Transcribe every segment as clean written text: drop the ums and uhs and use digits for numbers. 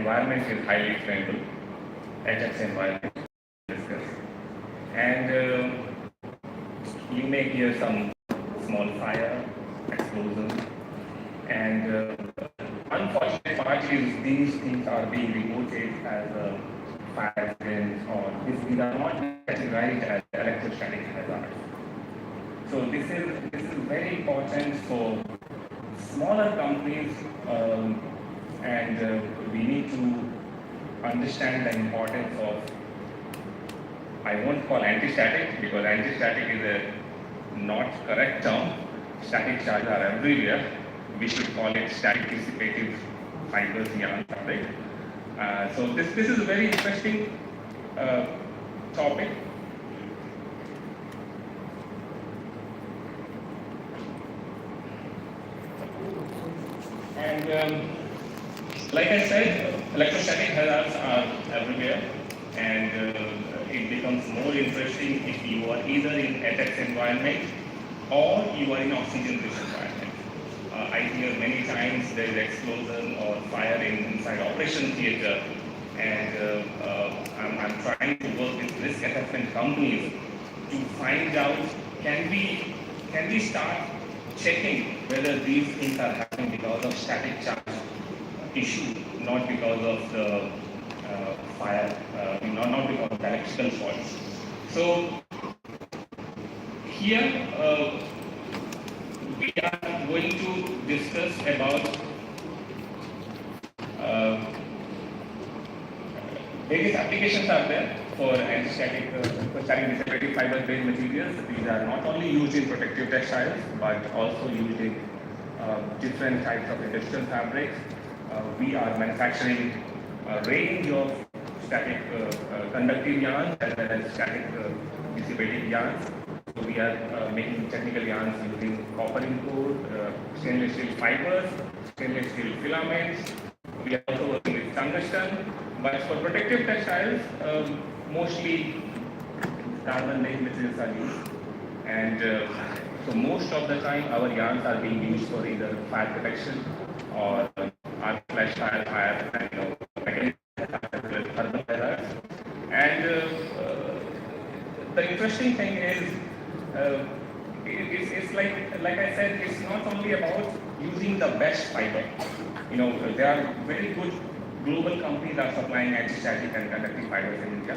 environment is highly flammable, HX environment discuss. And you may hear some small fire, explosion, and unfortunate part is these things are being reported as fire accidents, or these are not categorized as electrostatic hazards. So this is very important for smaller companies, and we need to understand the importance of, I won't call anti-static because anti-static is a not correct term. Static charges are everywhere. We should call it static dissipative fibers yarn fabric. So this is a very interesting topic. And like I said, electrostatic hazards are everywhere, and it becomes more interesting if you are either in ATEX environment or you are in oxygen-rich environment. I hear many times there is explosion or fire inside operation theater, and I'm trying to work with risk assessment companies to find out, can we start checking whether these things are happening because of static charge issue, not because of the fire, not because of the electrical faults. So here we are going to discuss about various applications are there for anti-static, static dissipative fiber-based materials. These are not only used in protective textiles, but also used in different types of industrial fabrics. We are manufacturing a range of static conductive yarns as well as static dissipative yarns. So we are making technical yarns using copper input, stainless steel fibers, stainless steel filaments. We are also working with tungsten. But for protective textiles, mostly carbon-based materials are used, and so most of the time our yarns are being used for either fire protection or arc flash fire, again, thermal hazards. And the interesting thing is, it's like I said, it's not only about using the best fiber. There are very good global companies are supplying anti-static and conductive fibers in India,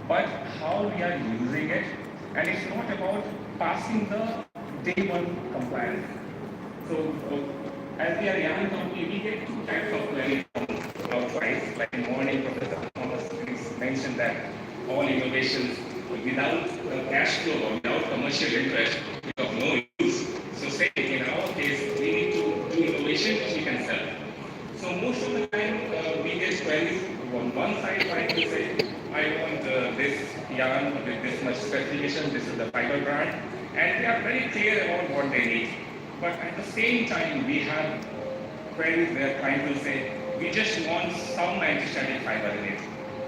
but how we are using it, and it's not about passing the day one compliance. So as we are a young company, we get two types of queries from outside. Like in morning, Professor Thomas mentioned that all innovations without cash flow or without commercial interest is of no use. So say in our case, we need to do innovation which we can sell. So most of the time we get queries on one side trying to say, I want this yarn with this much specification, this is the fiber brand, and they are very clear about what they need. But at the same time, we have queries where trying to say, we just want some anti-static fiber in it.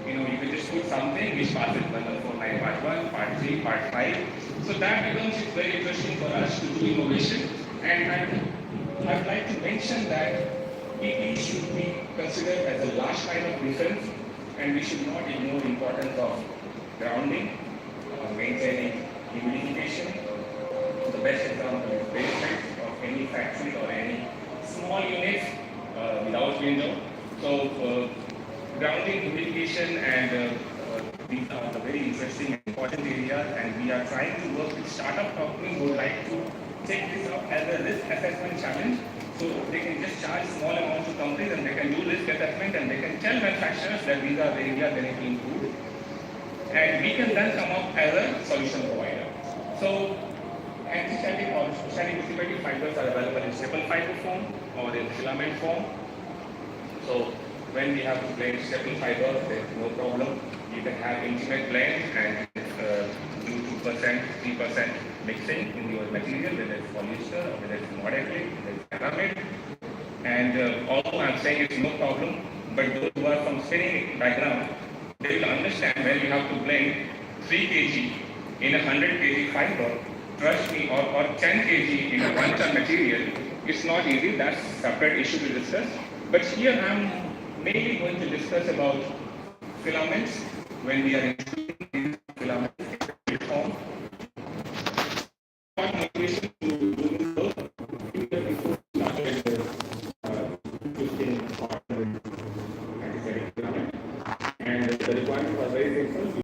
You can just put something which passes 149 part 1, part 3, part 5. So that becomes very interesting for us to do innovation. And I'd like to mention that PP should be considered as a last line of defense, and we should not ignore the importance of grounding, maintaining humidification. The best example is basement of any factory or any small units without window. So grounding, humidification, and these are the very interesting and important areas, and we are trying to work with startup companies who would like to take this up as a risk assessment challenge. So they can just charge small amounts to companies, and they can do risk assessment, and they can tell manufacturers that these are the areas they need to improve. And we can then come up as a solution provider. So anti-static or static dissipative fibers are available in staple fiber form or in filament form. So when we have to blend staple fibers, there is no problem. You can have intimate blend and do 2%, 3% mixing in your material, whether it's polyester or whether it's monoacrylic, whether it's aramid. And although I'm saying it's no problem, but those who are from spinning background, they will understand when you have to blend 3 kg in a 100 kg fiber, trust me, or 10 kg in a 1 ton material, it's not easy. That's a separate issue to discuss. But here I'm mainly going to discuss about filaments when we are in filament form. Motivation to do this work before started using and the requirement was very simple.